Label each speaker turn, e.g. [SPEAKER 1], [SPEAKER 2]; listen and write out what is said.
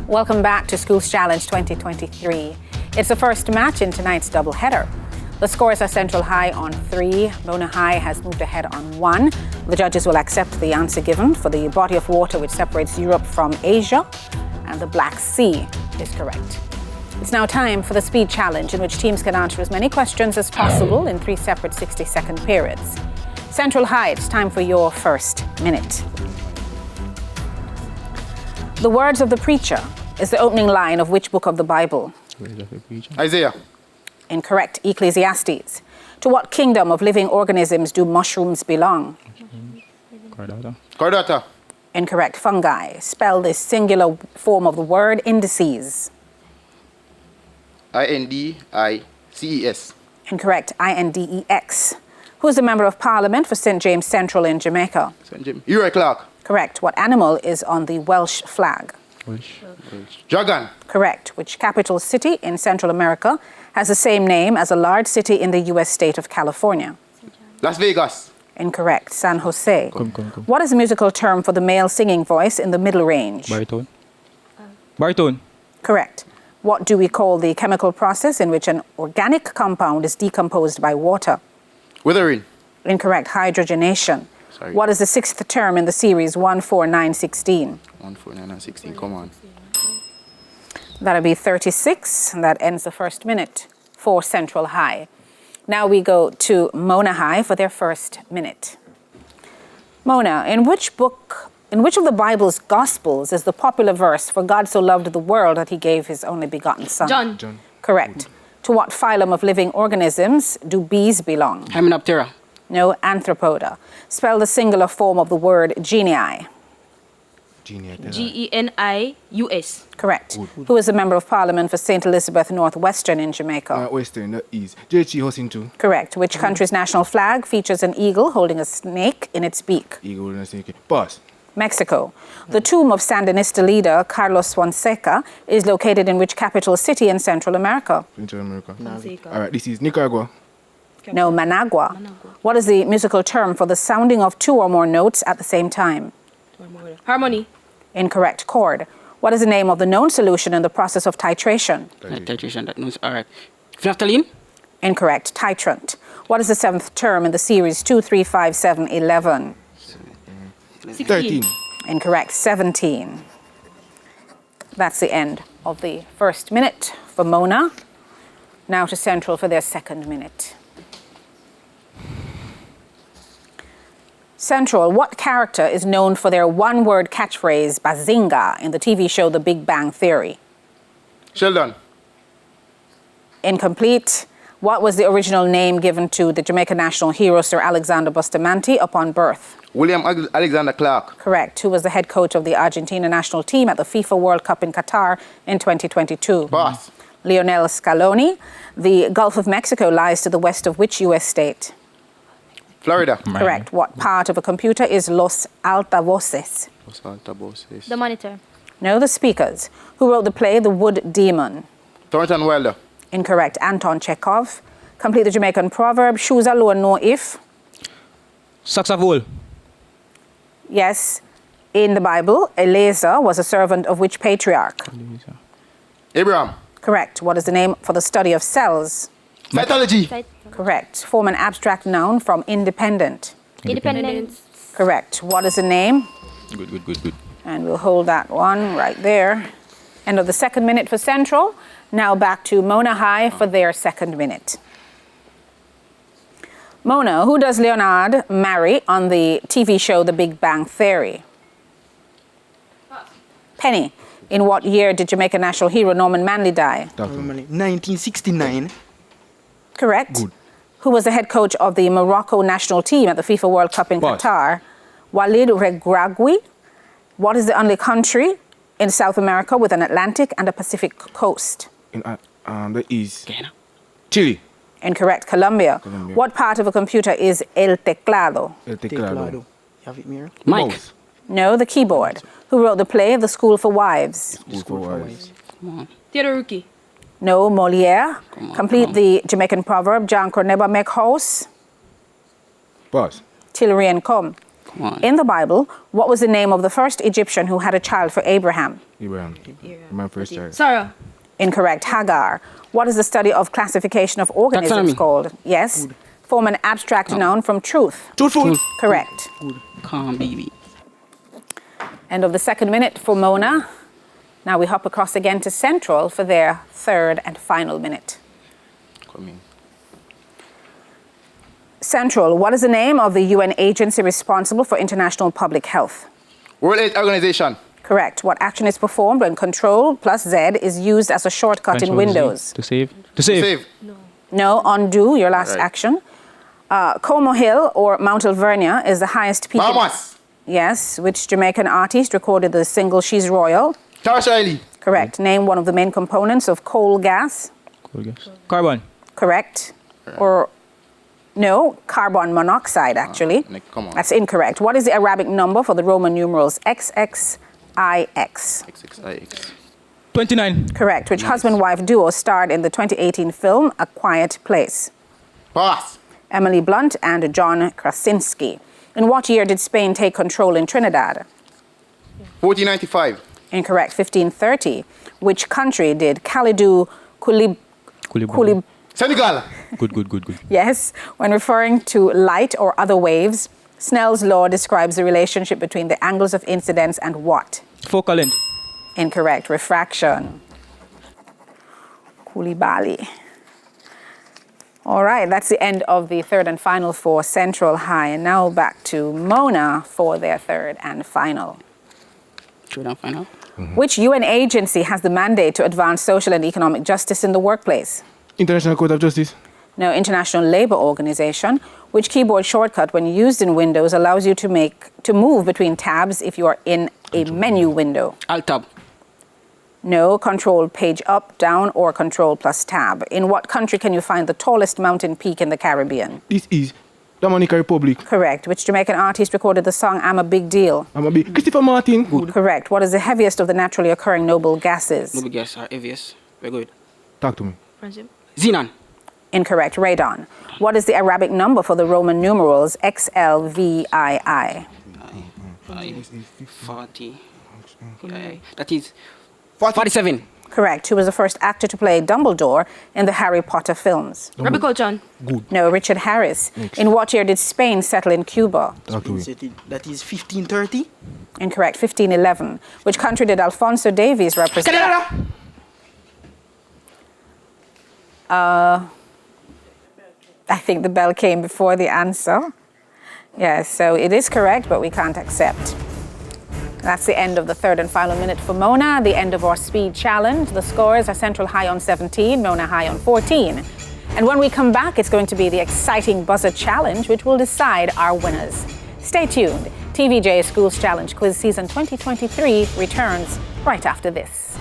[SPEAKER 1] Welcome back to Schools Challenge 2023. It's the first match in tonight's doubleheader. The scores are Central High on 3. Mona High has moved ahead on 1. The judges will accept the answer given for the body of water which separates Europe from Asia, and the Black Sea is correct. It's now time for the speed challenge, in which teams can answer as many questions as possible in 3 separate 60-second periods. Central High, it's time for your first minute. The words of the preacher is the opening line of which book of the Bible?
[SPEAKER 2] Isaiah.
[SPEAKER 1] Incorrect. Ecclesiastes. To what kingdom of living organisms do mushrooms belong?
[SPEAKER 2] Chordata.
[SPEAKER 1] Incorrect. Fungi. Spell the singular form of the word indices.
[SPEAKER 2] INDICES.
[SPEAKER 1] Incorrect. INDEX. Who is the Member of Parliament for St. James Central in Jamaica?
[SPEAKER 2] St. James. Uri Clark.
[SPEAKER 1] Correct. What animal is on the Welsh flag?
[SPEAKER 3] Welsh.
[SPEAKER 2] Dragon.
[SPEAKER 1] Correct. Which capital city in Central America has the same name as a large city in the U.S. state of California?
[SPEAKER 2] Las Vegas.
[SPEAKER 1] Incorrect. San Jose.
[SPEAKER 3] Come.
[SPEAKER 1] What is the musical term for the male singing voice in the middle range?
[SPEAKER 3] Baritone. Baritone.
[SPEAKER 1] Correct. What do we call the chemical process in which an organic compound is decomposed by water?
[SPEAKER 2] Withering.
[SPEAKER 1] Incorrect. Hydrogenation.
[SPEAKER 2] Sorry.
[SPEAKER 1] What is the 6th term in the series 1, 4, 9, 16?
[SPEAKER 2] 1, 4, 9, and 16. Come on.
[SPEAKER 1] That'll be 36. And that ends the first minute for Central High. Now we go to Mona High for their first minute. Mona, in which of the Bible's Gospels is the popular verse, "For God so loved the world that he gave his only begotten son"?
[SPEAKER 4] John.
[SPEAKER 1] Correct. To what phylum of living organisms do bees belong?
[SPEAKER 4] Hymenoptera.
[SPEAKER 1] No. Anthropoda. Spell the singular form of the word genii.
[SPEAKER 4] GENIUS.
[SPEAKER 1] Correct. Who is a Member of Parliament for St. Elizabeth Northwestern in Jamaica?
[SPEAKER 5] Western, that is. J.H. Hosintu.
[SPEAKER 1] Correct. Which country's national flag features an eagle holding a snake in its beak?
[SPEAKER 5] Eagle and snake. Pass.
[SPEAKER 1] Mexico. The tomb of Sandinista leader Carlos Fonseca is located in which capital city in Central America?
[SPEAKER 5] Central America. All right, this is Nicaragua.
[SPEAKER 1] No. Managua. What is the musical term for the sounding of 2 or more notes at the same time?
[SPEAKER 4] Harmony.
[SPEAKER 1] Incorrect. Chord. What is the name of the known solution in the process of titration?
[SPEAKER 4] Titration, that knows. All right. Phenolphthalein.
[SPEAKER 1] Incorrect. Titrant. What is the 7th term in the series 2, 3, 5, 7, 11?
[SPEAKER 5] 13.
[SPEAKER 1] Incorrect. 17. That's the end of the first minute for Mona. Now to Central for their second minute. Central, what character is known for their one-word catchphrase, Bazinga, in the TV show The Big Bang Theory?
[SPEAKER 2] Sheldon.
[SPEAKER 1] Incomplete. What was the original name given to the Jamaican national hero, Sir Alexander Bustamante, upon birth?
[SPEAKER 2] William Alexander Clark.
[SPEAKER 1] Correct. Who was the head coach of the Argentina national team at the FIFA World Cup in Qatar in 2022?
[SPEAKER 2] Boss.
[SPEAKER 1] Lionel Scaloni. The Gulf of Mexico lies to the west of which U.S. state?
[SPEAKER 2] Florida.
[SPEAKER 1] Correct. What part of a computer is Los Altavoces?
[SPEAKER 2] Los Altavoces.
[SPEAKER 4] The monitor.
[SPEAKER 1] No, the speakers. Who wrote the play The Wood Demon?
[SPEAKER 2] Thornton Wilder.
[SPEAKER 1] Incorrect. Anton Chekhov. Complete the Jamaican proverb, shoes alone know if?
[SPEAKER 3] Saxavol.
[SPEAKER 1] Yes. In the Bible, Eleazar was a servant of which patriarch?
[SPEAKER 2] Abraham.
[SPEAKER 1] Correct. What is the name for the study of cells?
[SPEAKER 2] Cytology.
[SPEAKER 1] Correct. Form an abstract noun from independent.
[SPEAKER 4] Independence.
[SPEAKER 1] Correct. What is the name?
[SPEAKER 3] Good.
[SPEAKER 1] And we'll hold that one right there. End of the second minute for Central. Now back to Mona High for their second minute. Mona, who does Leonard marry on the TV show The Big Bang Theory? Penny, in what year did Jamaican national hero Norman Manley die?
[SPEAKER 6] 1969.
[SPEAKER 1] Correct.
[SPEAKER 5] Good.
[SPEAKER 1] Who was the head coach of the Morocco national team at the FIFA World Cup in
[SPEAKER 5] Pass.
[SPEAKER 1] Qatar? Walid Regragui. What is the only country in South America with an Atlantic and a Pacific coast?
[SPEAKER 5] That is Chile.
[SPEAKER 1] Incorrect. Colombia. What part of a computer is el teclado?
[SPEAKER 5] El teclado.
[SPEAKER 6] You have it, Mira?
[SPEAKER 4] Mike.
[SPEAKER 5] Mouse.
[SPEAKER 1] No, the keyboard. Who wrote the play The School for Wives?
[SPEAKER 5] School for Wives.
[SPEAKER 4] Theodore Rookie.
[SPEAKER 1] No, Molière. Complete the Jamaican proverb, John could never make house.
[SPEAKER 5] Pass.
[SPEAKER 1] Tillery and come.
[SPEAKER 4] on.
[SPEAKER 1] In the Bible, what was the name of the first Egyptian who had a child for Abraham?
[SPEAKER 5] Abraham. My first child.
[SPEAKER 4] Sarah.
[SPEAKER 1] Incorrect. Hagar. What is the study of classification of organisms
[SPEAKER 4] Taxonomy.
[SPEAKER 1] called? Yes. Form an abstract noun from truth.
[SPEAKER 5] Truthful.
[SPEAKER 1] Correct.
[SPEAKER 4] Calm, baby.
[SPEAKER 1] End of the second minute for Mona. Now we hop across again to Central for their third and final minute.
[SPEAKER 2] Coming.
[SPEAKER 1] Central, what is the name of the UN agency responsible for international public health?
[SPEAKER 2] World Health Organization.
[SPEAKER 1] Correct. What action is performed when Control plus Z is used as a shortcut in
[SPEAKER 3] Control Z.
[SPEAKER 1] Windows?
[SPEAKER 3] To save. To save.
[SPEAKER 2] Save.
[SPEAKER 1] No, undo, your last
[SPEAKER 2] Right.
[SPEAKER 1] action. Como Hill or Mount Alvernia is the highest peak.
[SPEAKER 2] Bahamas.
[SPEAKER 1] Yes. Which Jamaican artist recorded the single She's Royal?
[SPEAKER 2] Tarsha Riley.
[SPEAKER 1] Correct. Name one of the main components of coal gas.
[SPEAKER 3] Cool gas. Carbon.
[SPEAKER 1] Correct. Or no, carbon monoxide actually.
[SPEAKER 2] Come on.
[SPEAKER 1] That's incorrect. What is the Arabic number for the Roman numerals XXIX?
[SPEAKER 2] XXIX.
[SPEAKER 3] 29.
[SPEAKER 1] Correct. Which husband-wife duo starred in the 2018 film A Quiet Place?
[SPEAKER 2] Pass.
[SPEAKER 1] Emily Blunt and John Krasinski. In what year did Spain take control in Trinidad?
[SPEAKER 2] 1495.
[SPEAKER 1] Incorrect. 1530. Which country did Kalidou Koulibaly?
[SPEAKER 2] Senegal.
[SPEAKER 3] Good.
[SPEAKER 1] Yes. When referring to light or other waves, Snell's law describes the relationship between the angles of incidence and what?
[SPEAKER 3] Focal length.
[SPEAKER 1] Incorrect. Refraction. Koulibaly. All right, that's the end of the third and final for Central High. And now back to Mona for their third and final.
[SPEAKER 4] Third and final.
[SPEAKER 1] Which UN agency has the mandate to advance social and economic justice in the workplace?
[SPEAKER 5] International Court of Justice.
[SPEAKER 1] No, International Labour Organization. Which keyboard shortcut, when used in Windows, allows you to move between tabs if you are in a menu window?
[SPEAKER 4] Alt-tab.
[SPEAKER 1] No, Control page up, down, or Control plus tab. In what country can you find the tallest mountain peak in the Caribbean?
[SPEAKER 5] This is Dominican Republic.
[SPEAKER 1] Correct. Which Jamaican artist recorded the song I'm a Big Deal?
[SPEAKER 5] I'm a big Christopher Martin. Good.
[SPEAKER 1] Correct. What is the heaviest of the naturally occurring noble gases?
[SPEAKER 4] No big guess. Heaviest. Very good.
[SPEAKER 5] Talk to me.
[SPEAKER 4] Xenon.
[SPEAKER 1] Incorrect. Radon. What is the Arabic number for the Roman numerals XLVII?
[SPEAKER 4] 40. That is 47.
[SPEAKER 1] Correct. Who was the first actor to play Dumbledore in the Harry Potter films?
[SPEAKER 4] Rebecca John.
[SPEAKER 1] No, Richard Harris. In what year did Spain settle in Cuba?
[SPEAKER 5] Talk to me.
[SPEAKER 6] That is 1530.
[SPEAKER 1] Incorrect. 1511. Which country did Alfonso Davies represent?
[SPEAKER 4] Canada.
[SPEAKER 1] I think the bell came before the answer. Yes, so it is correct, but we can't accept. That's the end of the third and final minute for Mona, the end of our speed challenge. The scores are Central High on 17, Mona High on 14. And when we come back, it's going to be the exciting buzzer challenge, which will decide our winners. Stay tuned. TVJ Schools Challenge Quiz Season 2023 returns right after this.